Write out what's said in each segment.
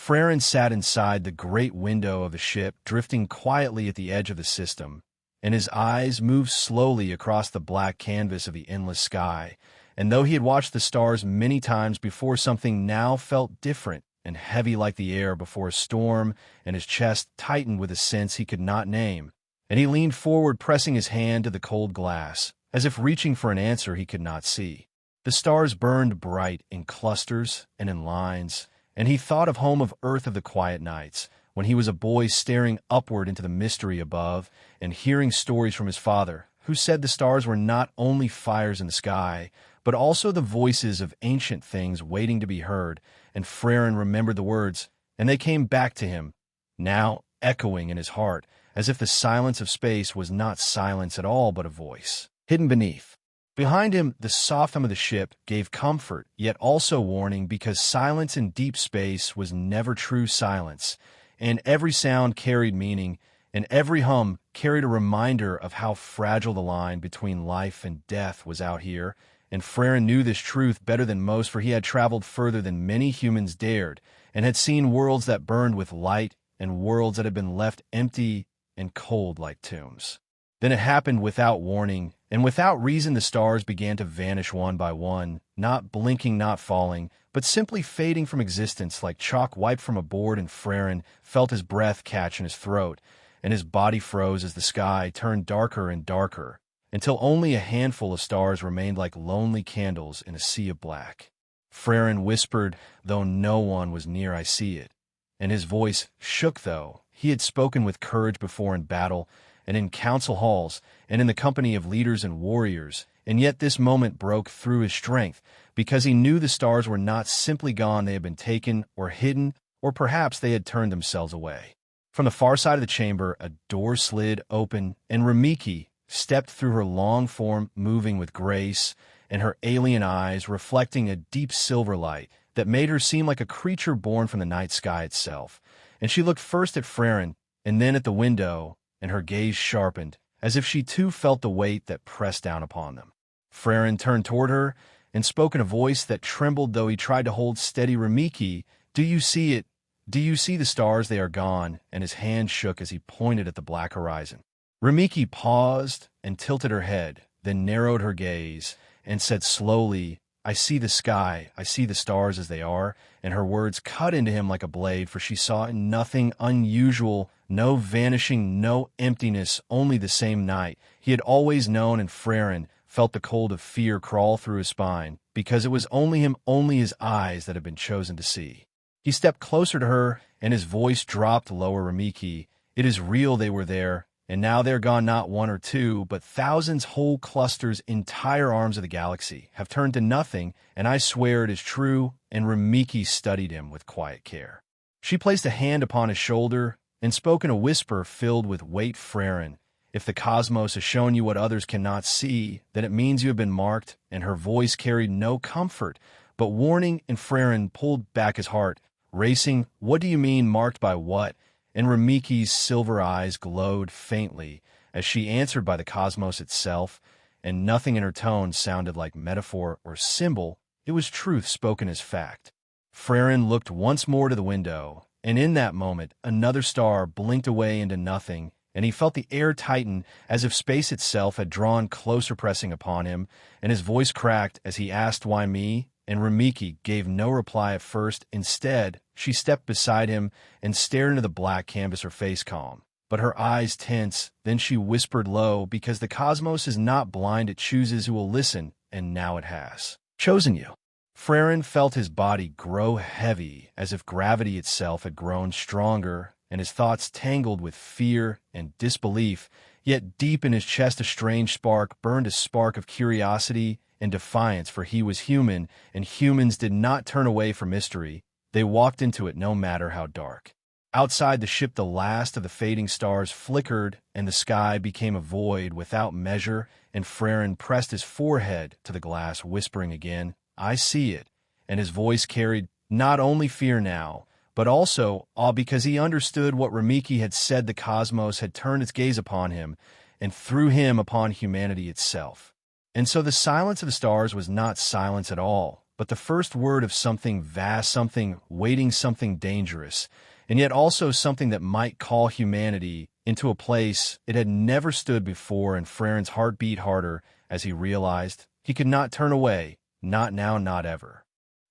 Frairen sat inside the great window of the ship, drifting quietly at the edge of the system, and his eyes moved slowly across the black canvas of the endless sky. And though he had watched the stars many times before, something now felt different and heavy like the air before a storm, and his chest tightened with a sense he could not name. And he leaned forward, pressing his hand to the cold glass, as if reaching for an answer he could not see. The stars burned bright in clusters and in lines, and he thought of home of Earth of the quiet nights, when he was a boy staring upward into the mystery above and hearing stories from his father, who said the stars were not only fires in the sky, but also the voices of ancient things waiting to be heard. And Frairen remembered the words, and they came back to him, now echoing in his heart, as if the silence of space was not silence at all, but a voice hidden beneath. Behind him, the soft hum of the ship gave comfort, yet also warning, because silence in deep space was never true silence, and every sound carried meaning, and every hum carried a reminder of how fragile the line between life and death was out here. And Frairen knew this truth better than most, for he had traveled further than many humans dared, and had seen worlds that burned with light and worlds that had been left empty and cold like tombs. Then it happened without warning, and without reason the stars began to vanish one by one, not blinking, not falling, but simply fading from existence like chalk wiped from a board. And Frairen felt his breath catch in his throat, and his body froze as the sky turned darker and darker, until only a handful of stars remained like lonely candles in a sea of black. Frairen whispered, though no one was near, "I see it." And his voice shook, though he had spoken with courage before in battle, and in council halls, and in the company of leaders and warriors. And yet this moment broke through his strength, because he knew the stars were not simply gone, they had been taken or hidden, or perhaps they had turned themselves away. From the far side of the chamber, a door slid open, and Rimiki stepped through, her long form moving with grace, and her alien eyes reflecting a deep silver light that made her seem like a creature born from the night sky itself. And she looked first at Frairen, and then at the window, and her gaze sharpened, as if she too felt the weight that pressed down upon them. Frairen turned toward her, and spoke in a voice that trembled, though he tried to hold steady. "Rimiki, do you see it? Do you see the stars? They are gone." And his hand shook as he pointed at the black horizon. Rimiki paused and tilted her head, then narrowed her gaze, and said slowly, "I see the sky, I see the stars as they are." And her words cut into him like a blade, for she saw nothing unusual, no vanishing, no emptiness, only the same night he had always known. And Frairen felt the cold of fear crawl through his spine, because it was only him, only his eyes that had been chosen to see. He stepped closer to her, and his voice dropped lower. "Rimiki, it is real, they were there. And now they're gone, not one or two, but thousands, whole clusters, entire arms of the galaxy have turned to nothing, and I swear it is true." And Rimiki studied him with quiet care. She placed a hand upon his shoulder and spoke in a whisper filled with weight. "Frairen, if the cosmos has shown you what others cannot see, then it means you have been marked." And her voice carried no comfort, but warning, and Frairen pulled back his heart, racing. "What do you mean, marked by what?" And Rimiki's silver eyes glowed faintly as she answered, "By the cosmos itself." And nothing in her tone sounded like metaphor or symbol. It was truth spoken as fact. Frairen looked once more to the window, and in that moment another star blinked away into nothing, and he felt the air tighten as if space itself had drawn closer, pressing upon him. And his voice cracked as he asked, "Why me?" And Rimiki gave no reply at first. Instead, she stepped beside him and stared into the black canvas, her face calm, but her eyes tense. Then she whispered low, "Because the cosmos is not blind, it chooses who will listen, and now it has chosen you." Frairen felt his body grow heavy, as if gravity itself had grown stronger, and his thoughts tangled with fear and disbelief. Yet deep in his chest a strange spark burned, a spark of curiosity and defiance, for he was human, and humans did not turn away from mystery. They walked into it no matter how dark. Outside the ship, the last of the fading stars flickered, and the sky became a void without measure. And Frairen pressed his forehead to the glass, whispering again, "I see it." And his voice carried not only fear now, but also awe, because he understood what Rimiki had said. The cosmos had turned its gaze upon him, and through him upon humanity itself. And so the silence of the stars was not silence at all, but the first word of something vast, something waiting, something dangerous, and yet also something that might call humanity into a place it had never stood before, and Frairen's heart beat harder as he realized he could not turn away, not now, not ever.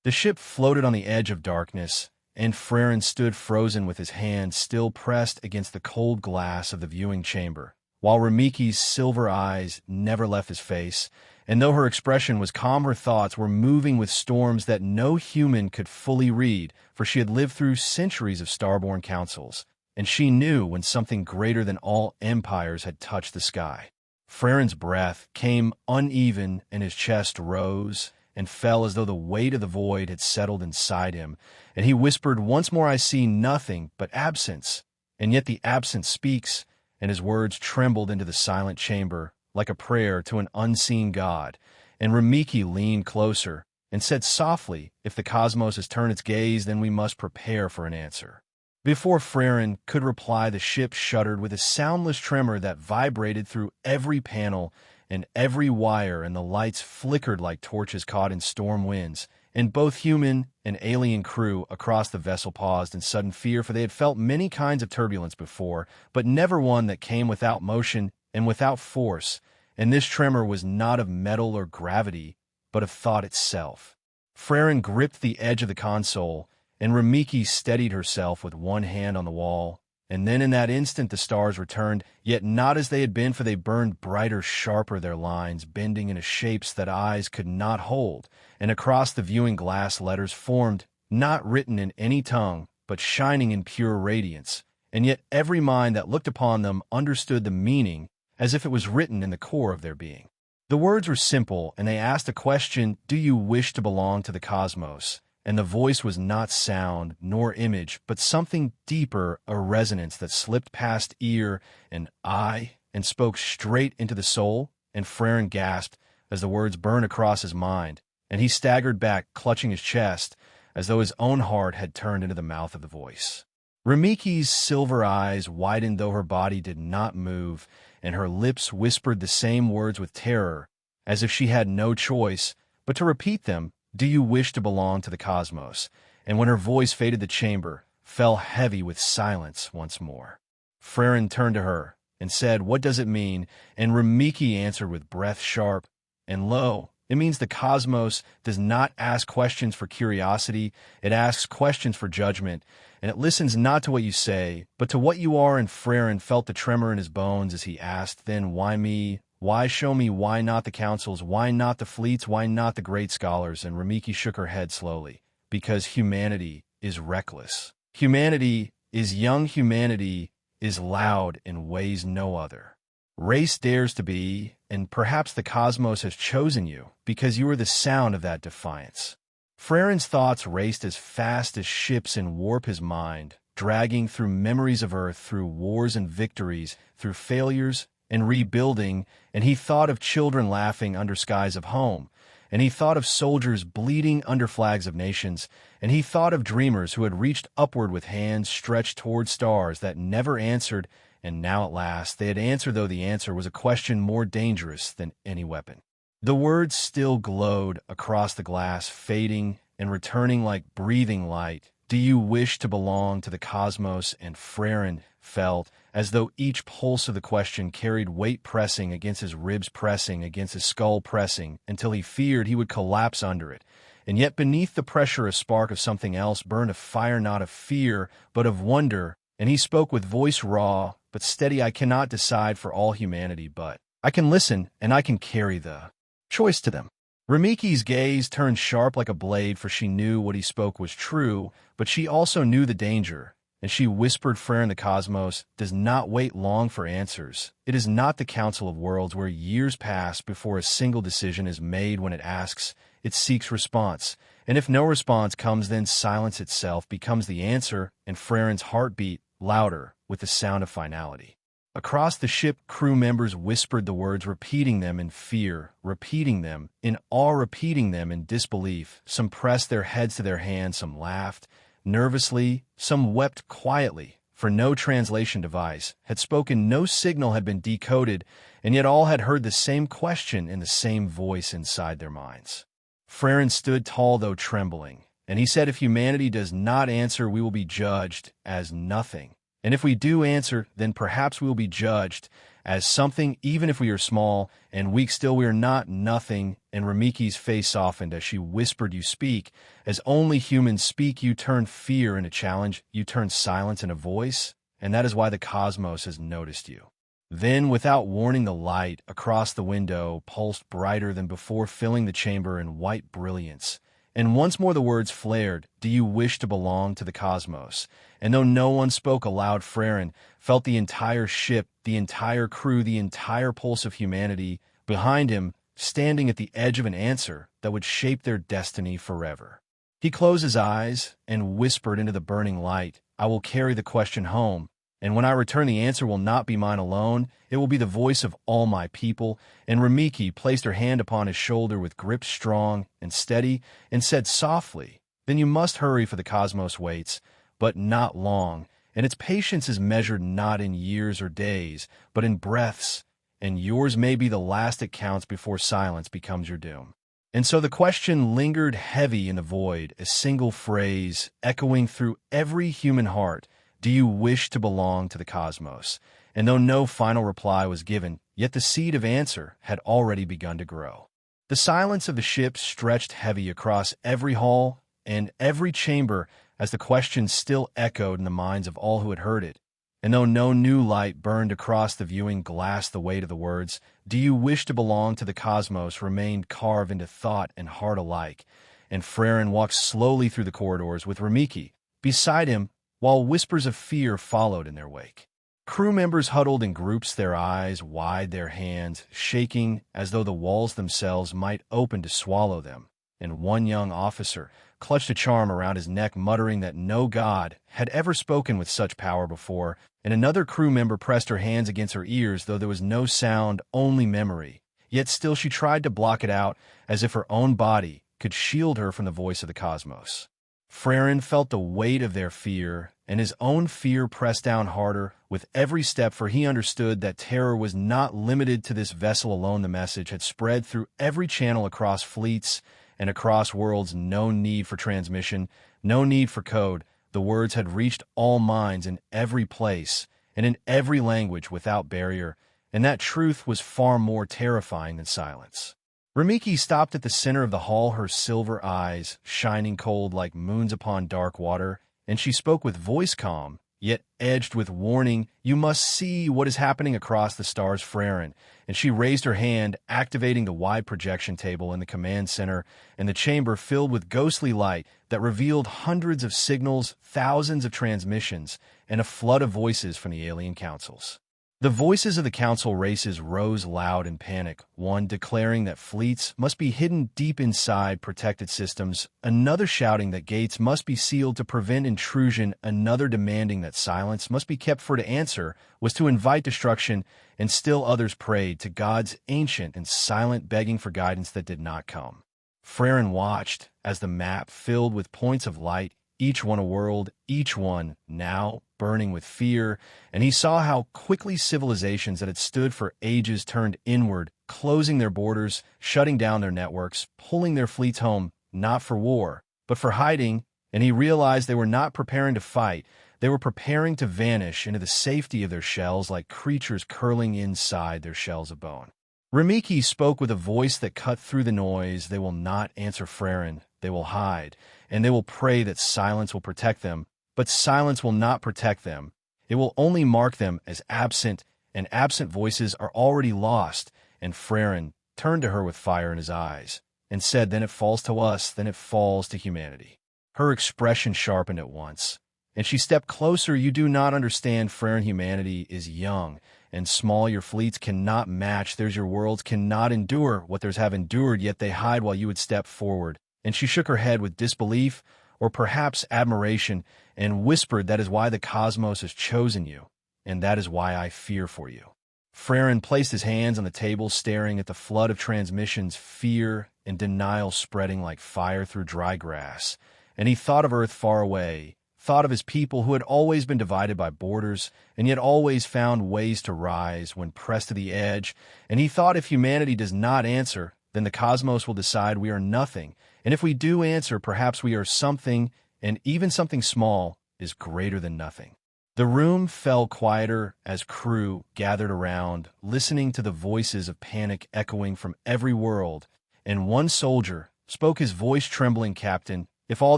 The ship floated on the edge of darkness, and Frairen stood frozen with his hand still pressed against the cold glass of the viewing chamber, while Rimiki's silver eyes never left his face, and though her expression was calm, her thoughts were moving with storms that no human could fully read, for she had lived through centuries of starborn councils, and she knew when something greater than all empires had touched the sky. Frairen's breath came uneven, and his chest rose and fell as though the weight of the void had settled inside him, and he whispered once more, "I see nothing but absence." And yet the absence speaks, and his words trembled into the silent chamber like a prayer to an unseen God. And Rimiki leaned closer and said softly, "If the cosmos has turned its gaze, then we must prepare for an answer." Before Frairen could reply, the ship shuddered with a soundless tremor that vibrated through every panel and every wire, and the lights flickered like torches caught in storm winds. And both human and alien crew across the vessel paused in sudden fear, for they had felt many kinds of turbulence before, but never one that came without motion and without force. And this tremor was not of metal or gravity, but of thought itself. Frairen gripped the edge of the console, and Rimiki steadied herself with one hand on the wall. And then in that instant the stars returned, yet not as they had been, for they burned brighter, sharper, their lines bending into shapes that eyes could not hold. And across the viewing glass letters formed, not written in any tongue, but shining in pure radiance. And yet every mind that looked upon them understood the meaning as if it was written in the core of their being. The words were simple, and they asked a question: do you wish to belong to the cosmos? And the voice was not sound nor image, but something deeper, a resonance that slipped past ear and eye and spoke straight into the soul. And Frairen gasped as the words burned across his mind, and he staggered back, clutching his chest, as though his own heart had turned into the mouth of the voice. Rimiki's silver eyes widened, though her body did not move, and her lips whispered the same words with terror, as if she had no choice but to repeat them: do you wish to belong to the cosmos? And when her voice faded, the chamber fell heavy with silence once more. Frairen turned to her and said, "What does it mean?" And Rimiki answered with breath sharp and low, "It means the cosmos does not ask questions for curiosity, it asks questions for judgment, and it listens not to what you say, but to what you are." And Frairen felt the tremor in his bones as he asked, "Then why me? Why show me? Why not the councils? Why not the fleets? Why not the great scholars?" And Rimiki shook her head slowly. "Because humanity is reckless. Humanity is young. Humanity is loud in ways no other. Race dares to be, and perhaps the cosmos has chosen you because you are the sound of that defiance." Frairen's thoughts raced as fast as ships and warp his mind, dragging through memories of Earth, through wars and victories, through failures and rebuilding, and he thought of children laughing under skies of home, and he thought of soldiers bleeding under flags of nations, and he thought of dreamers who had reached upward with hands stretched toward stars that never answered, and now at last they had answered, though the answer was a question more dangerous than any weapon. The words still glowed across the glass, fading and returning like breathing light. "Do you wish to belong to the cosmos?" And Frairen felt as though each pulse of the question carried weight, pressing against his ribs, pressing against his skull, pressing until he feared he would collapse under it. And yet beneath the pressure a spark of something else burned, a fire not of fear but of wonder, and he spoke with voice raw but steady, "I cannot decide for all humanity, but I can listen, and I can carry the choice to them." Rimiki's gaze turned sharp like a blade, for she knew what he spoke was true, but she also knew the danger. And she whispered, "Frairen, the cosmos does not wait long for answers. It is not the Council of Worlds where years pass before a single decision is made. When it asks, it seeks response. And if no response comes, then silence itself becomes the answer." And Frairen's heart beat louder with the sound of finality. Across the ship, crew members whispered the words, repeating them in fear, repeating them in awe, repeating them in disbelief. Some pressed their heads to their hands, some laughed nervously, some wept quietly, for no translation device had spoken, no signal had been decoded, and yet all had heard the same question in the same voice inside their minds. Frairen stood tall though trembling, and he said, "If humanity does not answer, we will be judged as nothing. And if we do answer, then perhaps we will be judged as something, even if we are small and weak, still we are not nothing." And Rimiki's face softened as she whispered, "You speak as only humans speak. You turn fear into challenge. You turn silence into voice. And that is why the cosmos has noticed you." Then, without warning, the light across the window pulsed brighter than before, filling the chamber in white brilliance. And once more the words flared, "Do you wish to belong to the cosmos?" And though no one spoke aloud, Frairen felt the entire ship, the entire crew, the entire pulse of humanity behind him, standing at the edge of an answer that would shape their destiny forever. He closed his eyes and whispered into the burning light, "I will carry the question home. And when I return, the answer will not be mine alone. It will be the voice of all my people." And Rimiki placed her hand upon his shoulder with grip strong and steady and said softly, "Then you must hurry, for the cosmos waits, but not long. And its patience is measured not in years or days, but in breaths. And yours may be the last that counts before silence becomes your doom." And so the question lingered heavy in the void, a single phrase echoing through every human heart. Do you wish to belong to the cosmos? And though no final reply was given, yet the seed of answer had already begun to grow. The silence of the ship stretched heavy across every hall and every chamber as the question still echoed in the minds of all who had heard it. And though no new light burned across the viewing glass, the weight of the words, "Do you wish to belong to the cosmos?" remained carved into thought and heart alike. And Frairen walked slowly through the corridors with Rimiki beside him, while whispers of fear followed in their wake. Crew members huddled in groups, their eyes wide, their hands shaking as though the walls themselves might open to swallow them. And one young officer clutched a charm around his neck, muttering that no god had ever spoken with such power before, and another crew member pressed her hands against her ears, though there was no sound, only memory. Yet still she tried to block it out, as if her own body could shield her from the voice of the cosmos. Frairen felt the weight of their fear, and his own fear pressed down harder with every step, for he understood that terror was not limited to this vessel alone. The message had spread through every channel, across fleets and across worlds. No need for transmission, no need for code. The words had reached all minds in every place and in every language without barrier, and that truth was far more terrifying than silence. Rimiki stopped at the center of the hall, her silver eyes shining cold like moons upon dark water, and she spoke with voice calm, yet edged with warning. "You must see what is happening across the stars, Frairen." And she raised her hand, activating the wide projection table in the command center, and the chamber filled with ghostly light that revealed hundreds of signals, thousands of transmissions, and a flood of voices from the alien councils. The voices of the council races rose loud in panic, one declaring that fleets must be hidden deep inside protected systems, another shouting that gates must be sealed to prevent intrusion, another demanding that silence must be kept, for to answer was to invite destruction, and still others prayed to gods ancient and silent, begging for guidance that did not come. Frairen watched as the map filled with points of light, each one a world, each one now burning with fear, and he saw how quickly civilizations that had stood for ages turned inward, closing their borders, shutting down their networks, pulling their fleets home, not for war, but for hiding, and he realized they were not preparing to fight, they were preparing to vanish into the safety of their shells like creatures curling inside their shells of bone. Rimiki spoke with a voice that cut through the noise. "They will not answer Frairen, they will hide, and they will pray that silence will protect them. But silence will not protect them. It will only mark them as absent, and absent voices are already lost." And Frairen turned to her with fire in his eyes and said, "Then it falls to us, then it falls to humanity." Her expression sharpened at once, and she stepped closer. "You do not understand, Frairen. Humanity is young and small. Your fleets cannot match theirs. Your worlds cannot endure what theirs have endured, yet they hide while you would step forward." And she shook her head with disbelief, or perhaps admiration, and whispered, "That is why the cosmos has chosen you, and that is why I fear for you." Frairen placed his hands on the table, staring at the flood of transmissions, fear and denial spreading like fire through dry grass. And he thought of Earth far away, thought of his people who had always been divided by borders, and yet always found ways to rise when pressed to the edge. And he thought, if humanity does not answer, then the cosmos will decide we are nothing, and if we do answer, perhaps we are something, and even something small is greater than nothing. The room fell quieter as crew gathered around, listening to the voices of panic echoing from every world, and one soldier spoke, his voice trembling, "Captain, if all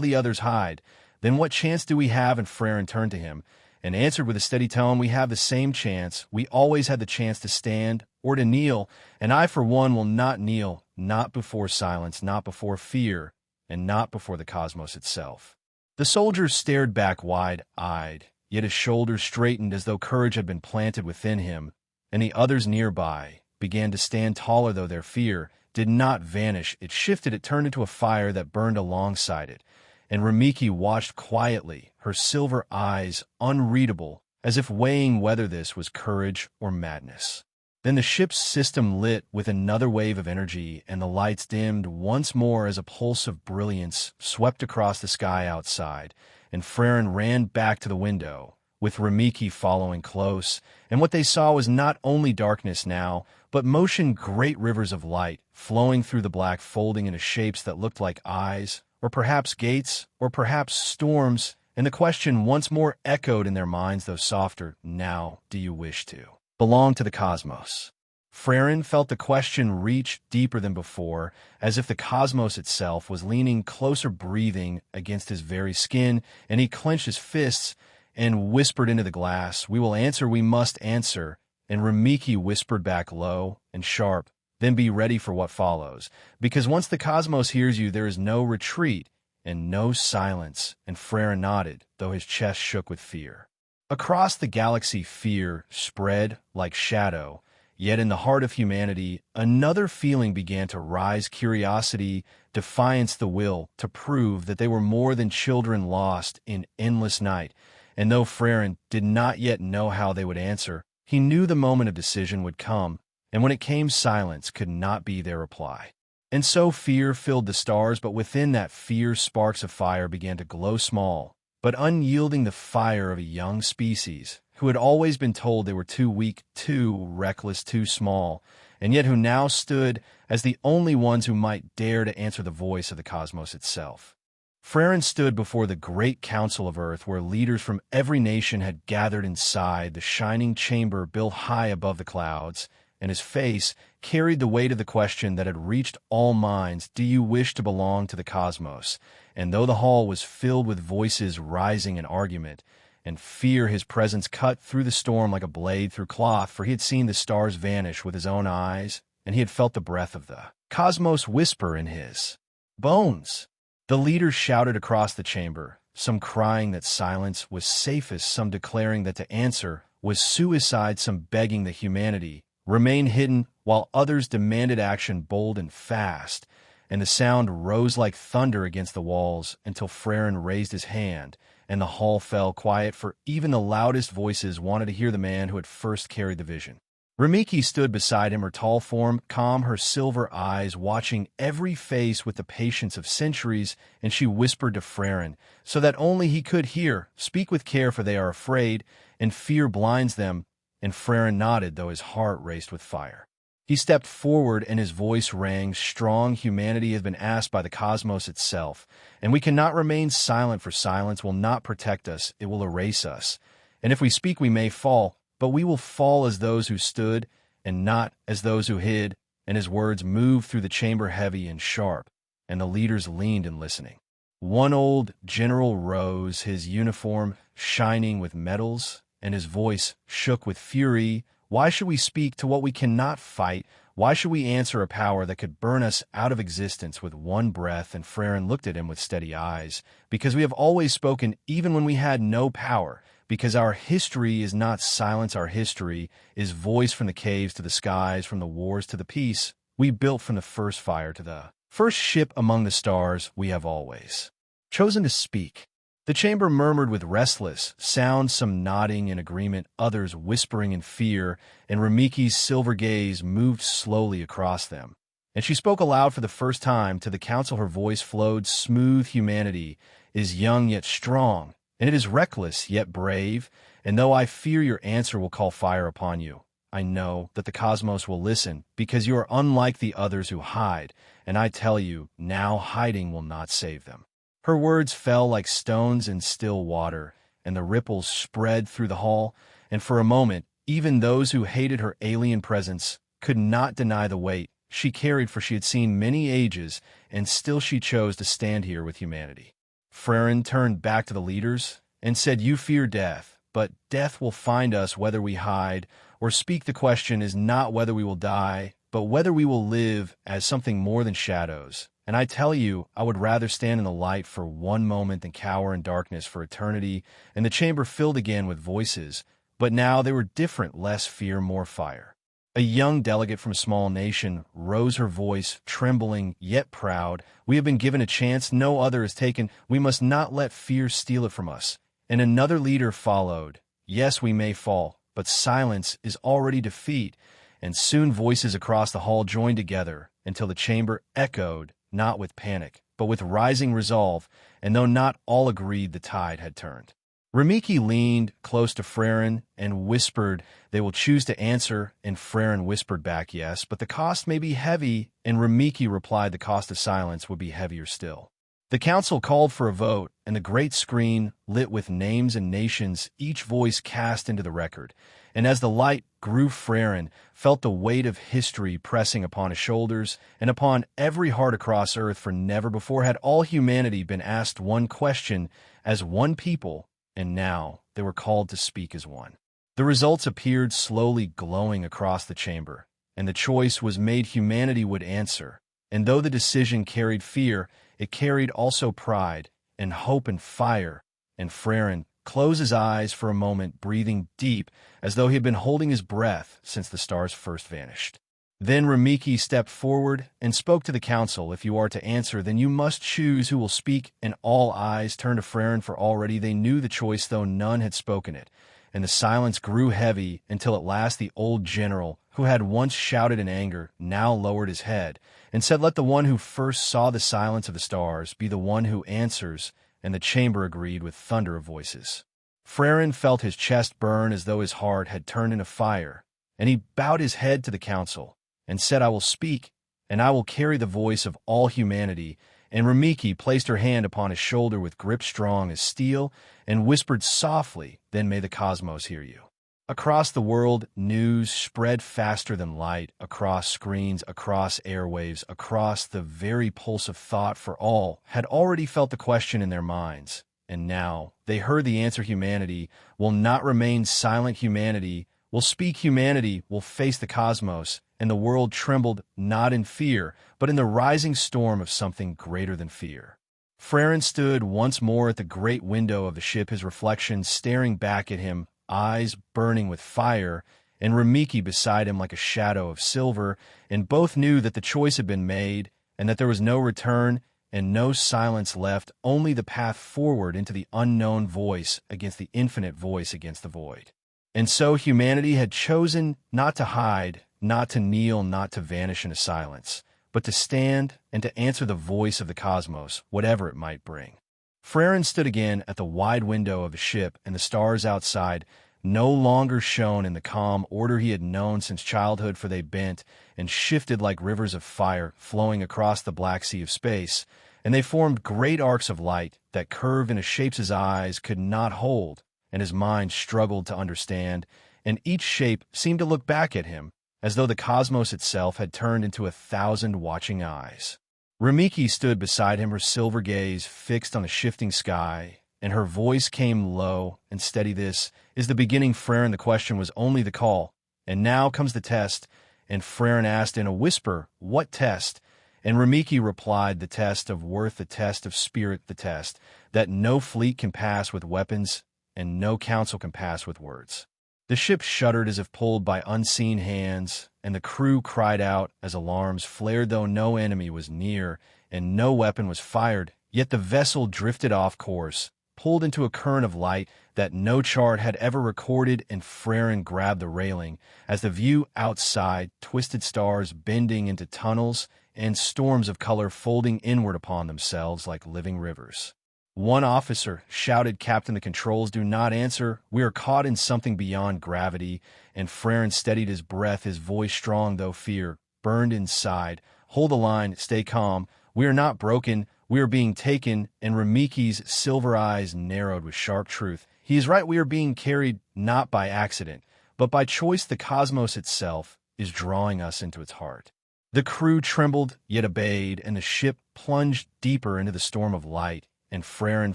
the others hide, then what chance do we have?" And Frairen turned to him and answered with a steady tone, "We have the same chance. We always had the chance to stand or to kneel, and I, for one, will not kneel, not before silence, not before fear, and not before the cosmos itself." The soldier stared back wide-eyed, yet his shoulders straightened as though courage had been planted within him, and the others nearby began to stand taller, though their fear did not vanish. It shifted, it turned into a fire that burned alongside it, and Rimiki watched quietly, her silver eyes unreadable, as if weighing whether this was courage or madness. Then the ship's system lit with another wave of energy, and the lights dimmed once more as a pulse of brilliance swept across the sky outside, and Frairen ran back to the window, with Rimiki following close, and what they saw was not only darkness now, but motion, great rivers of light, flowing through the black, folding into shapes that looked like eyes, or perhaps gates, or perhaps storms, and the question once more echoed in their minds, though softer, "Now, do you wish to belong to the cosmos?" Frairen felt the question reach deeper than before, as if the cosmos itself was leaning closer, breathing against his very skin, and he clenched his fists and whispered into the glass, "We will answer, we must answer." And Rimiki whispered back low and sharp, "Then be ready for what follows, because once the cosmos hears you, there is no retreat and no silence." And Frairen nodded, though his chest shook with fear. Across the galaxy, fear spread like shadow, yet in the heart of humanity, another feeling began to rise: curiosity, defiance, the will to prove that they were more than children lost in endless night. And though Frairen did not yet know how they would answer, he knew the moment of decision would come, and when it came, silence could not be their reply. And so fear filled the stars, but within that fear, sparks of fire began to glow, small but unyielding, the fire of a young species who had always been told they were too weak, too reckless, too small, and yet who now stood as the only ones who might dare to answer the voice of the cosmos itself. Frairen stood before the great council of Earth, where leaders from every nation had gathered inside the shining chamber built high above the clouds, and his face carried the weight of the question that had reached all minds: "Do you wish to belong to the cosmos?" And though the hall was filled with voices rising in argument and fear, his presence cut through the storm like a blade through cloth, for he had seen the stars vanish with his own eyes, and he had felt the breath of the cosmos whisper in his bones. The leaders shouted across the chamber, some crying that silence was safest, some declaring that to answer was suicide, some begging that humanity remain hidden, while others demanded action bold and fast. And the sound rose like thunder against the walls until Frairen raised his hand, and the hall fell quiet, for even the loudest voices wanted to hear the man who had first carried the vision. Rimiki stood beside him, her tall form calm, her silver eyes watching every face with the patience of centuries, and she whispered to Frairen, so that only he could hear, "Speak with care, for they are afraid, and fear blinds them." And Frairen nodded, though his heart raced with fire. He stepped forward, and his voice rang strong: "Humanity has been asked by the cosmos itself, and we cannot remain silent, for silence will not protect us, it will erase us. And if we speak, we may fall, but we will fall as those who stood, and not as those who hid." And his words moved through the chamber heavy and sharp, and the leaders leaned in listening. One old general rose, his uniform shining with medals, and his voice shook with fury. "Why should we speak to what we cannot fight? Why should we answer a power that could burn us out of existence with one breath?" And Frairen looked at him with steady eyes. "Because we have always spoken, even when we had no power. Because our history is not silence, our history is voice, from the caves to the skies, from the wars to the peace. We built from the first fire to the first ship among the stars. We have always chosen to speak." The chamber murmured with restless sound, some nodding in agreement, others whispering in fear, and Rimiki's silver gaze moved slowly across them. And she spoke aloud for the first time to the council. Her voice flowed smooth: "Humanity is young yet strong, and it is reckless yet brave, and though I fear your answer will call fire upon you, I know that the cosmos will listen, because you are unlike the others who hide, and I tell you, now hiding will not save them." Her words fell like stones in still water, and the ripples spread through the hall, and for a moment, even those who hated her alien presence could not deny the weight she carried, for she had seen many ages, and still she chose to stand here with humanity. Frairen turned back to the leaders and said, "You fear death, but death will find us whether we hide or speak. The question is not whether we will die, but whether we will live as something more than shadows. And I tell you, I would rather stand in the light for one moment than cower in darkness for eternity." And the chamber filled again with voices, but now they were different, less fear, more fire. A young delegate from a small nation rose, her voice trembling yet proud. "We have been given a chance no other has taken. We must not let fear steal it from us." And another leader followed. "Yes, we may fall, but silence is already defeat." And soon voices across the hall joined together until the chamber echoed, not with panic, but with rising resolve, and though not all agreed, the tide had turned. Rimiki leaned close to Frairen and whispered, "They will choose to answer," and Frairen whispered back, "Yes, but the cost may be heavy," and Rimiki replied, "The cost of silence would be heavier still." The council called for a vote, and the great screen lit with names and nations, each voice cast into the record. And as the light grew, Frairen felt the weight of history pressing upon his shoulders and upon every heart across Earth, for never before had all humanity been asked one question as one people, and now they were called to speak as one. The results appeared slowly glowing across the chamber, and the choice was made: humanity would answer. And though the decision carried fear, it carried also pride and hope and fire. And Frairen closed his eyes for a moment, breathing deep, as though he had been holding his breath since the stars first vanished. Then Rimiki stepped forward and spoke to the council. "If you are to answer, then you must choose who will speak." And all eyes turned to Frairen, for already they knew the choice, though none had spoken it. And the silence grew heavy until at last the old general, who had once shouted in anger, now lowered his head and said, "Let the one who first saw the silence of the stars be the one who answers." And the chamber agreed with thunder of voices. Frairen felt his chest burn as though his heart had turned into fire, and he bowed his head to the council and said, "I will speak, and I will carry the voice of all humanity." And Rimiki placed her hand upon his shoulder with grip strong as steel and whispered softly, "Then may the cosmos hear you." Across the world, news spread faster than light, across screens, across airwaves, across the very pulse of thought, for all had already felt the question in their minds. And now they heard the answer: humanity will not remain silent. Humanity will speak. Humanity will face the cosmos. And the world trembled, not in fear, but in the rising storm of something greater than fear. Frairen stood once more at the great window of the ship, his reflection staring back at him, eyes burning with fire, and Rimiki beside him like a shadow of silver, and both knew that the choice had been made, and that there was no return and no silence left, only the path forward into the unknown voice against the infinite voice against the void. And so humanity had chosen not to hide, not to kneel, not to vanish into silence, but to stand and to answer the voice of the cosmos, whatever it might bring. Frairen stood again at the wide window of the ship, and the stars outside no longer shone in the calm order he had known since childhood, for they bent and shifted like rivers of fire flowing across the black sea of space, and they formed great arcs of light that curved into shapes his eyes could not hold, and his mind struggled to understand, and each shape seemed to look back at him, as though the cosmos itself had turned into 1,000 watching eyes. Rimiki stood beside him, her silver gaze fixed on the shifting sky, and her voice came low and steady. "This is the beginning, Frairen. The question was only the call, and now comes the test." And Frairen asked in a whisper, "What test?" And Rimiki replied, "The test of worth, the test of spirit, the test that no fleet can pass with weapons and no council can pass with words." The ship shuddered as if pulled by unseen hands, and the crew cried out as alarms flared, though no enemy was near and no weapon was fired. Yet the vessel drifted off course, pulled into a current of light that no chart had ever recorded, and Frairen grabbed the railing as the view outside, twisted stars bending into tunnels and storms of color folding inward upon themselves like living rivers. One officer shouted, "Captain, the controls do not answer. We are caught in something beyond gravity." And Frairen steadied his breath, his voice strong though fear burned inside. "Hold the line, stay calm. We are not broken. We are being taken." And Rimiki's silver eyes narrowed with sharp truth. "He is right. We are being carried not by accident, but by choice. The cosmos itself is drawing us into its heart." The crew trembled, yet obeyed, and the ship plunged deeper into the storm of light. And Frairen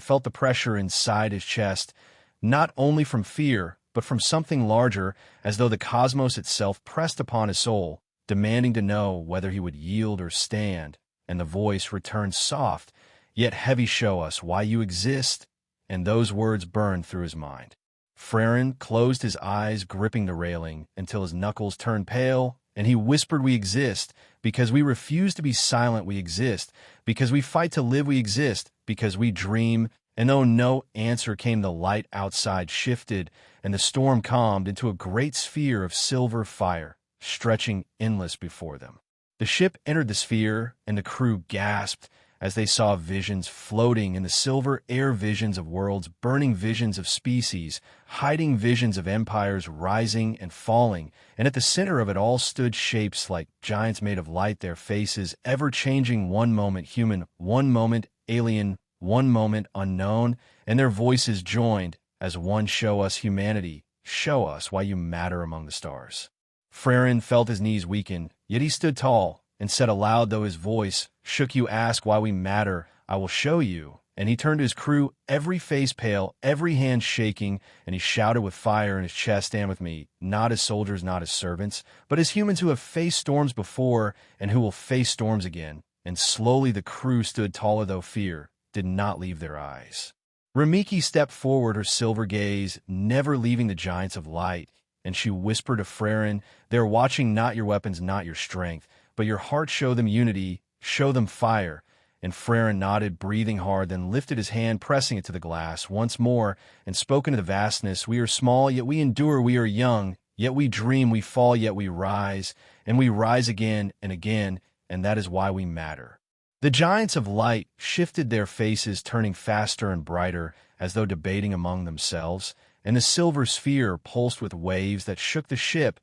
felt the pressure inside his chest, not only from fear, but from something larger, as though the cosmos itself pressed upon his soul, demanding to know whether he would yield or stand. And the voice returned soft, yet heavy, "Show us why you exist." And those words burned through his mind. Frairen closed his eyes, gripping the railing, until his knuckles turned pale, and he whispered, "We exist. Because we refuse to be silent, we exist. Because we fight to live, we exist. Because we dream." And though no answer came, the light outside shifted, and the storm calmed into a great sphere of silver fire, stretching endless before them. The ship entered the sphere, and the crew gasped as they saw visions floating in the silver air, visions of worlds, burning visions of species, hiding visions of empires rising and falling, and at the center of it all stood shapes like giants made of light, their faces ever-changing, one moment human, one moment alien, one moment unknown, and their voices joined as one. "Show us humanity. Show us why you matter among the stars." Frairen felt his knees weaken, yet he stood tall and said aloud, though his voice shook, "You ask why we matter. I will show you." And he turned to his crew, every face pale, every hand shaking, and he shouted with fire in his chest, "Stand with me, not as soldiers, not as servants, but as humans who have faced storms before and who will face storms again." And slowly the crew stood taller, though fear did not leave their eyes. Rimiki stepped forward, her silver gaze never leaving the giants of light, and she whispered to Frairen, "They are watching not your weapons, not your strength, but your heart. Show them unity, show them fire." And Frairen nodded, breathing hard, then lifted his hand, pressing it to the glass once more, and spoke into the vastness. "We are small, yet we endure. We are young, yet we dream. We fall, yet we rise, and we rise again and again, and that is why we matter." The giants of light shifted their faces, turning faster and brighter, as though debating among themselves, and the silver sphere pulsed with waves that shook the ship,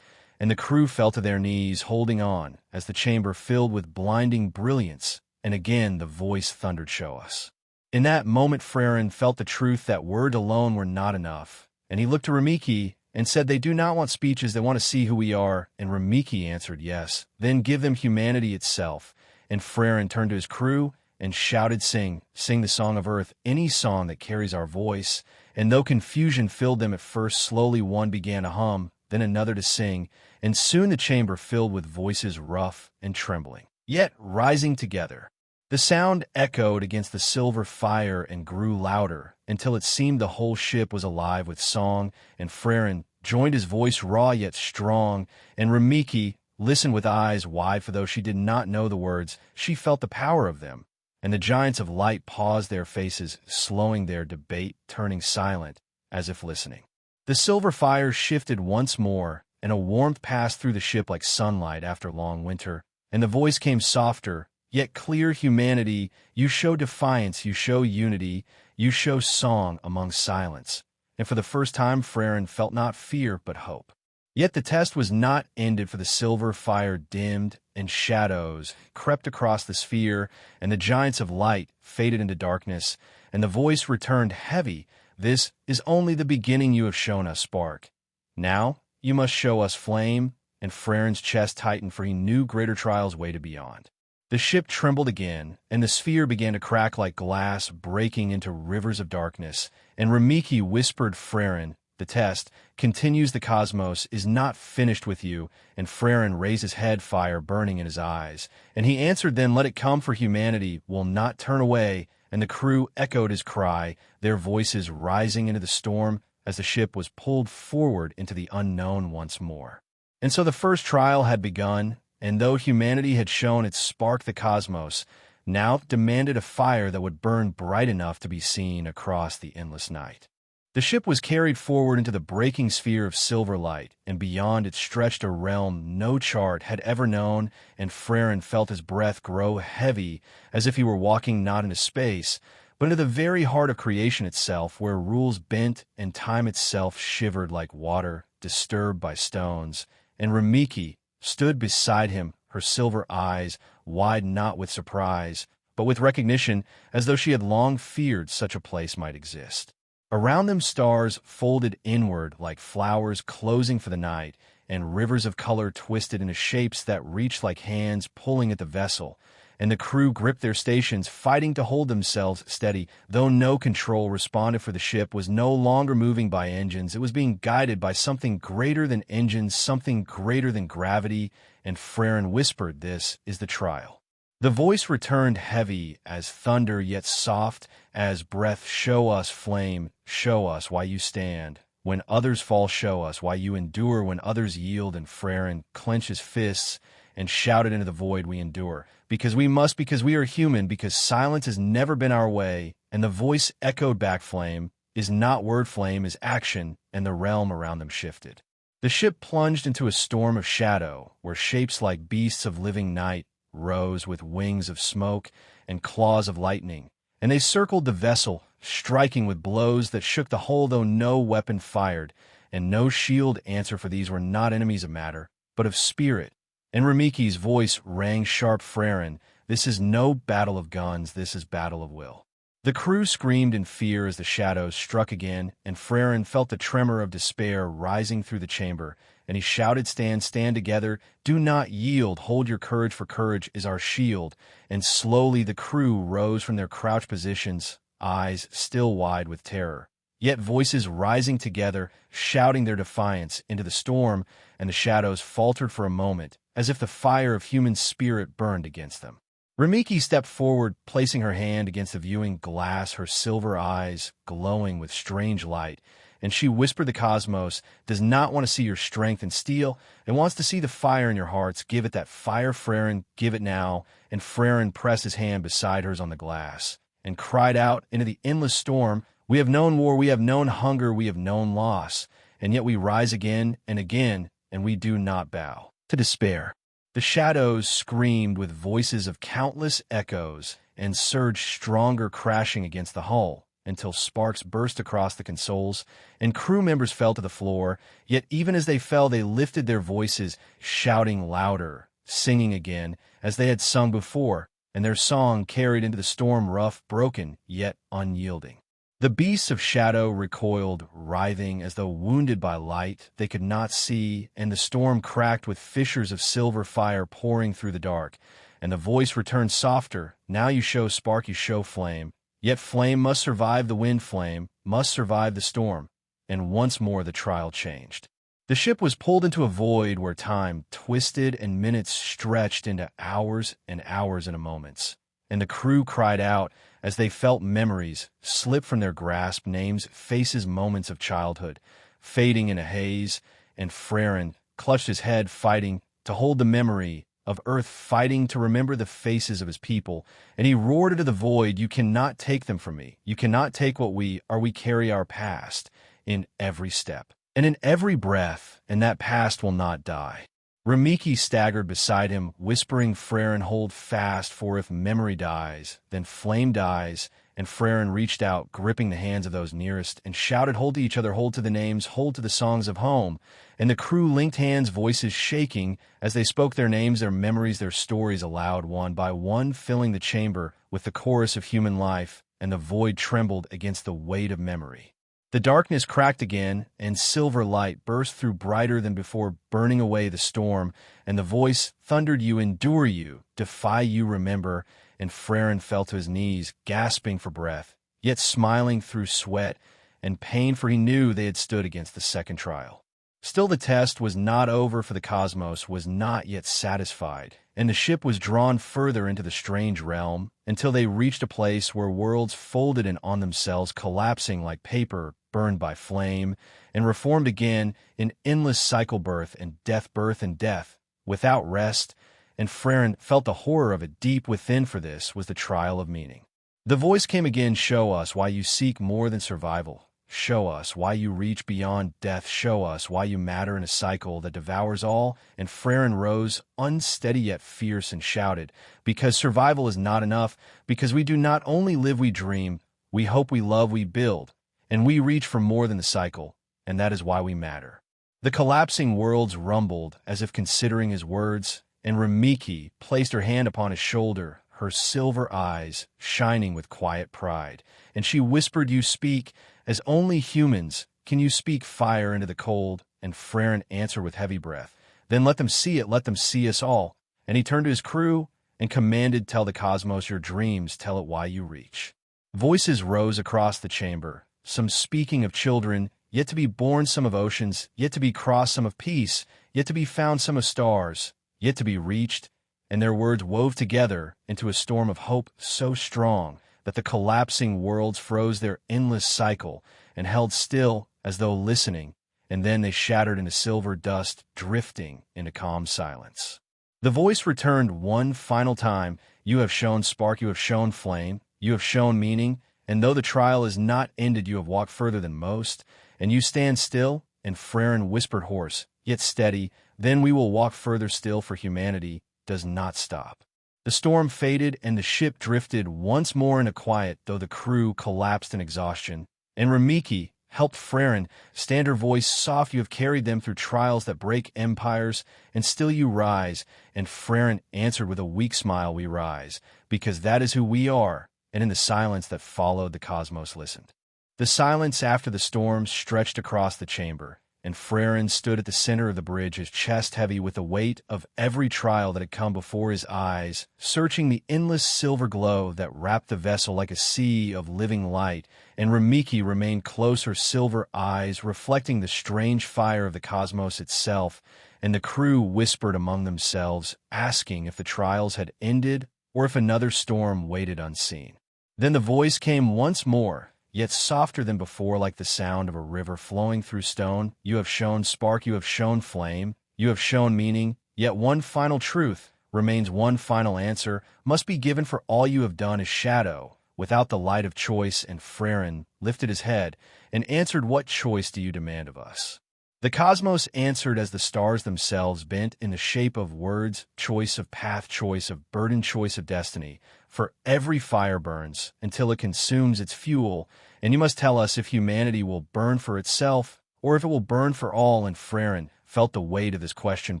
and the crew fell to their knees, holding on, as the chamber filled with blinding brilliance, and again the voice thundered, "Show us." In that moment Frairen felt the truth that words alone were not enough, and he looked to Rimiki and said, "They do not want speeches, they want to see who we are." And Rimiki answered, "Yes." "Then give them humanity itself." And Frairen turned to his crew and shouted, "Sing, sing the song of earth, any song that carries our voice." And though confusion filled them at first, slowly one began to hum, then another to sing, and soon the chamber filled with voices rough and trembling, yet rising together. The sound echoed against the silver fire and grew louder, until it seemed the whole ship was alive with song, and Frairen joined his voice, raw yet strong, and Rimiki listened with eyes wide, for though she did not know the words, she felt the power of them. And the giants of light paused, their faces slowing their debate, turning silent, as if listening. The silver fire shifted once more, and a warmth passed through the ship like sunlight after long winter, and the voice came softer, yet clear. "Humanity, you show defiance, you show unity, you show song among silence." And for the first time Frairen felt not fear, but hope. Yet the test was not ended, for the silver fire dimmed, and shadows crept across the sphere, and the giants of light faded into darkness, and the voice returned heavy, "This is only the beginning. You have shown us spark. Now you must show us flame." And Frairen's chest tightened, for he knew greater trials waited beyond. The ship trembled again, and the sphere began to crack like glass, breaking into rivers of darkness. And Rimiki whispered, "Frairen, the test continues. The cosmos is not finished with you." And Frairen raised his head, fire burning in his eyes. And he answered, "Then let it come, for humanity will not turn away." And the crew echoed his cry, their voices rising into the storm as the ship was pulled forward into the unknown once more. And so the first trial had begun, and though humanity had shown its spark, the cosmos now demanded a fire that would burn bright enough to be seen across the endless night. The ship was carried forward into the breaking sphere of silver light, and beyond it stretched a realm no chart had ever known, and Frairen felt his breath grow heavy, as if he were walking not into space, but into the very heart of creation itself, where rules bent and time itself shivered like water disturbed by stones. And Rimiki stood beside him, her silver eyes wide not with surprise, but with recognition, as though she had long feared such a place might exist. Around them stars folded inward like flowers closing for the night, and rivers of color twisted into shapes that reached like hands pulling at the vessel, and the crew gripped their stations, fighting to hold themselves steady, though no control responded, for the ship was no longer moving by engines. It was being guided by something greater than engines, something greater than gravity, and Frairen whispered, "This is the trial." The voice returned heavy as thunder, yet soft as breath. "Show us, flame, show us why you stand. When others fall, show us why you endure when others yield." And Frairen clenched his fists and shouted into the void, "We endure. Because we must, because we are human, because silence has never been our way." And the voice echoed back, "Flame is not word, flame is action," and the realm around them shifted. The ship plunged into a storm of shadow, where shapes like beasts of living night rose with wings of smoke and claws of lightning, and they circled the vessel, striking with blows that shook the hull, though no weapon fired, and no shield answer, for these were not enemies of matter, but of spirit. And Rimiki's voice rang sharp, "Frairen, this is no battle of guns, this is battle of will." The crew screamed in fear as the shadows struck again, and Frairen felt the tremor of despair rising through the chamber, and he shouted, stand together, do not yield, hold your courage, for courage is our shield." And slowly the crew rose from their crouched positions, eyes still wide with terror, yet voices rising together, shouting their defiance into the storm, and the shadows faltered for a moment, as if the fire of human spirit burned against them. Rimiki stepped forward, placing her hand against the viewing glass, her silver eyes glowing with strange light, and she whispered, "The cosmos does not want to see your strength and steel. It wants to see the fire in your hearts. Give it that fire, Frairen, give it now." And Frairen pressed his hand beside hers on the glass, and cried out into the endless storm, "We have known war, we have known hunger, we have known loss, and yet we rise again and again, and we do not bow to despair." The shadows screamed with voices of countless echoes and surged stronger, crashing against the hull, until sparks burst across the consoles, and crew members fell to the floor. Yet even as they fell, they lifted their voices, shouting louder, singing again, as they had sung before, and their song carried into the storm, rough, broken, yet unyielding. The beasts of shadow recoiled, writhing as though wounded by light they could not see, and the storm cracked with fissures of silver fire pouring through the dark. And the voice returned softer, "Now you show spark, you show flame. Yet flame must survive the wind, flame must survive the storm." And once more the trial changed. The ship was pulled into a void where time twisted and minutes stretched into hours and hours into moments. And the crew cried out as they felt memories slip from their grasp, names, faces, moments of childhood, fading in a haze. And Frairen clutched his head, fighting to hold the memory of Earth, fighting to remember the faces of his people. And he roared into the void, "You cannot take them from me. You cannot take what we are. We carry our past in every step and in every breath, and that past will not die." Rimiki staggered beside him, whispering, "Frairen, hold fast, for if memory dies, then flame dies." And Frairen reached out, gripping the hands of those nearest, and shouted, "Hold to each other, hold to the names, hold to the songs of home." And the crew linked hands, voices shaking as they spoke their names, their memories, their stories aloud, one by one, filling the chamber with the chorus of human life, and the void trembled against the weight of memory. The darkness cracked again, and silver light burst through brighter than before, burning away the storm, and the voice thundered, "You endure, you defy, you remember." And Frairen fell to his knees, gasping for breath, yet smiling through sweat and pain, for he knew they had stood against the second trial. Still the test was not over, for the cosmos was not yet satisfied, and the ship was drawn further into the strange realm, until they reached a place where worlds folded in on themselves, collapsing like paper burned by flame, and reformed again in endless cycle, birth and death, without rest. And Frairen felt the horror of it deep within, for this was the trial of meaning. The voice came again, "Show us why you seek more than survival. Show us why you reach beyond death. Show us why you matter in a cycle that devours all." And Frairen rose, unsteady yet fierce, and shouted, "Because survival is not enough, because we do not only live, we dream, We hope, we love, we build, and we reach for more than the cycle, and that is why we matter. The collapsing worlds rumbled as if considering his words, and Rimiki placed her hand upon his shoulder, her silver eyes shining with quiet pride, and she whispered, "You speak, as only humans can you speak fire into the cold," and Frairen answered with heavy breath, "Then let them see it, let them see us all." And he turned to his crew and commanded, "Tell the cosmos your dreams, tell it why you reach." Voices rose across the chamber, some speaking of children, yet to be born, some of oceans, yet to be crossed, some of peace, yet to be found, some of stars, yet to be reached, and their words wove together into a storm of hope so strong that the collapsing worlds froze their endless cycle and held still as though listening, and then they shattered into silver dust, drifting into calm silence. The voice returned one final time, "You have shown spark, you have shown flame, you have shown meaning, and though the trial is not ended, you have walked further than most, and you stand still," and Frairen whispered hoarse, yet steady, "Then we will walk further still, for humanity does not stop." The storm faded, and the ship drifted once more into quiet, though the crew collapsed in exhaustion, and Rimiki helped Frairen stand, her voice soft. "You have carried them through trials that break empires, and still you rise," and Frairen answered with a weak smile, "We rise, because that is who we are," and in the silence that followed, the cosmos listened. The silence after the storm stretched across the chamber, and Frairen stood at the center of the bridge, his chest heavy with the weight of every trial that had come before his eyes, searching the endless silver glow that wrapped the vessel like a sea of living light, and Rimiki remained close, her silver eyes reflecting the strange fire of the cosmos itself, and the crew whispered among themselves, asking if the trials had ended or if another storm waited unseen. Then the voice came once more, yet softer than before, like the sound of a river flowing through stone. "You have shown spark, you have shown flame, you have shown meaning, yet one final truth remains, one final answer must be given, for all you have done is shadow, without the light of choice." And Frairen lifted his head and answered, "What choice do you demand of us?" The cosmos answered as the stars themselves bent in the shape of words, choice of path, choice of burden, choice of destiny. For every fire burns until it consumes its fuel, and you must tell us if humanity will burn for itself or if it will burn for all. And Frairen felt the weight of this question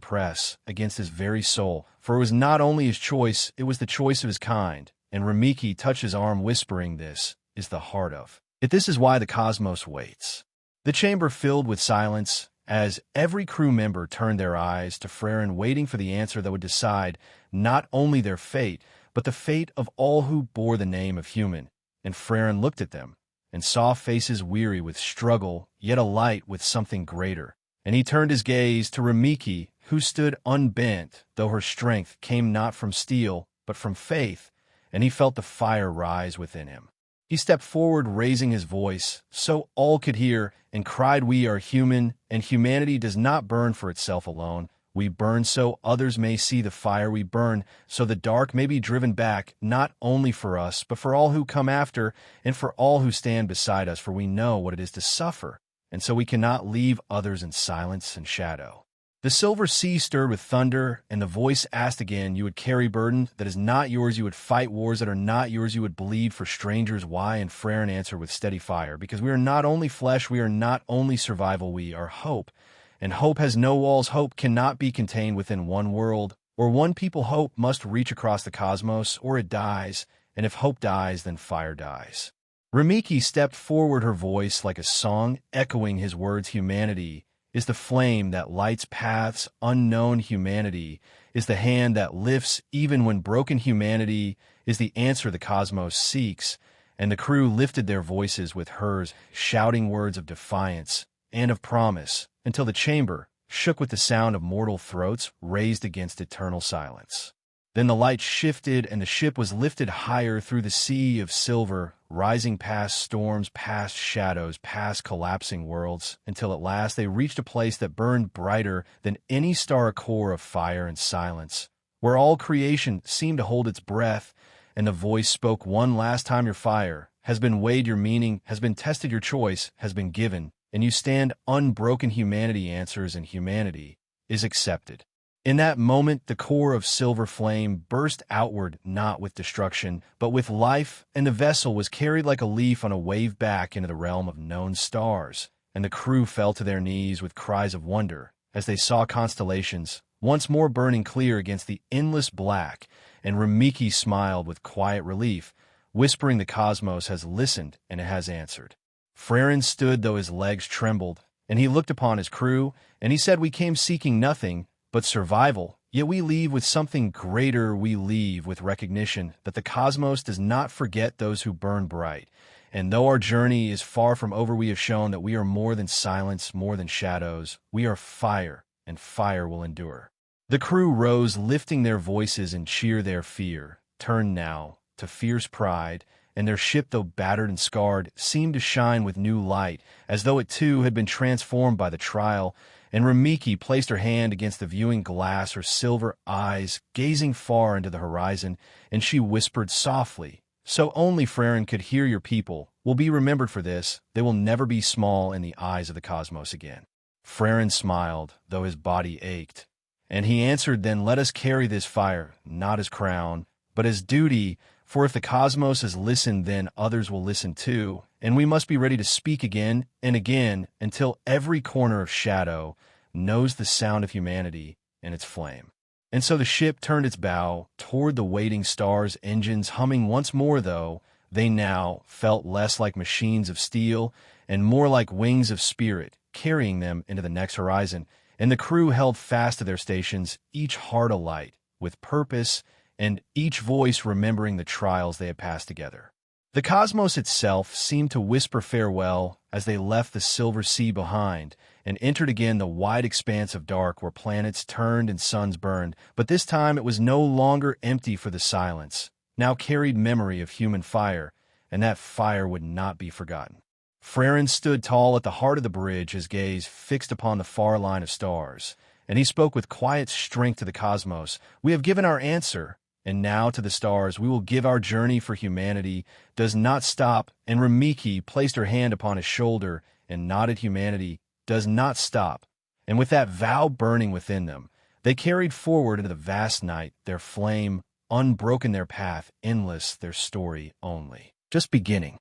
press against his very soul, for it was not only his choice, it was the choice of his kind. And Rimiki touched his arm, whispering, "This is the heart of it. This is why the cosmos waits." The chamber filled with silence as every crew member turned their eyes to Frairen, waiting for the answer that would decide not only their fate, but the fate of all who bore the name of human. And Frairen looked at them and saw faces weary with struggle, yet alight with something greater. And he turned his gaze to Rimiki, who stood unbent, though her strength came not from steel, but from faith, and he felt the fire rise within him. He stepped forward, raising his voice, so all could hear, and cried, "We are human, and humanity does not burn for itself alone. We burn so others may see the fire we burn, so the dark may be driven back, not only for us, but for all who come after, and for all who stand beside us, for we know what it is to suffer, and so we cannot leave others in silence and shadow." The silver sea stirred with thunder, and the voice asked again, "You would carry burden that is not yours, you would fight wars that are not yours, you would bleed for strangers. Why?" And Frairen answered with steady fire, "Because we are not only flesh, we are not only survival, we are hope. And hope has no walls. Hope cannot be contained within one world or one people. Hope must reach across the cosmos, or it dies, and if hope dies, then fire dies." Rimiki stepped forward, her voice like a song echoing his words. "Humanity is the flame that lights paths unknown. Humanity is the hand that lifts even when broken. Humanity is the answer the cosmos seeks." And the crew lifted their voices with hers, shouting words of defiance and of promise, until the chamber shook with the sound of mortal throats raised against eternal silence. Then the light shifted, and the ship was lifted higher through the sea of silver, rising past storms, past shadows, past collapsing worlds, until at last they reached a place that burned brighter than any star, a core of fire and silence, where all creation seemed to hold its breath. And the voice spoke one last time, "Your fire has been weighed, your meaning has been tested, your choice has been given, and you stand unbroken." Humanity answers, and humanity is accepted. In that moment, the core of silver flame burst outward, not with destruction, but with life, and the vessel was carried like a leaf on a wave back into the realm of known stars. And the crew fell to their knees with cries of wonder as they saw constellations once more burning clear against the endless black, and Rimiki smiled with quiet relief, whispering the cosmos has listened and it has answered. Frairen stood though his legs trembled, and he looked upon his crew, and he said, "We came seeking nothing but survival, yet we leave with something greater. We leave with recognition that the cosmos does not forget those who burn bright. And though our journey is far from over, we have shown that we are more than silence, more than shadows. We are fire, and fire will endure." The crew rose, lifting their voices in cheer. Their fear turned now to fierce pride, and their ship, though battered and scarred, seemed to shine with new light, as though it too had been transformed by the trial. And Rimiki placed her hand against the viewing glass, her silver eyes gazing far into the horizon, and she whispered softly, "So only Frairen could hear. Your people will be remembered for this. They will never be small in the eyes of the cosmos again." Frairen smiled, though his body ached, and he answered, "Then let us carry this fire, not as crown, but as duty. For if the cosmos has listened, then others will listen too, and we must be ready to speak again and again until every corner of shadow knows the sound of humanity and its flame." And so the ship turned its bow toward the waiting stars, engines humming once more, though they now felt less like machines of steel and more like wings of spirit, carrying them into the next horizon. And the crew held fast to their stations, each heart alight with purpose, and each voice remembering the trials they had passed together. The cosmos itself seemed to whisper farewell as they left the silver sea behind and entered again the wide expanse of dark where planets turned and suns burned. But this time it was no longer empty, for the silence now carried memory of human fire, and that fire would not be forgotten. Frairen stood tall at the heart of the bridge, his gaze fixed upon the far line of stars, and he spoke with quiet strength to the cosmos. "We have given our answer, and now to the stars we will give our journey, for humanity does not stop." And Rimiki placed her hand upon his shoulder and nodded. "Humanity does not stop." And with that vow burning within them, they carried forward into the vast night, their flame unbroken, their path endless, their story only just beginning.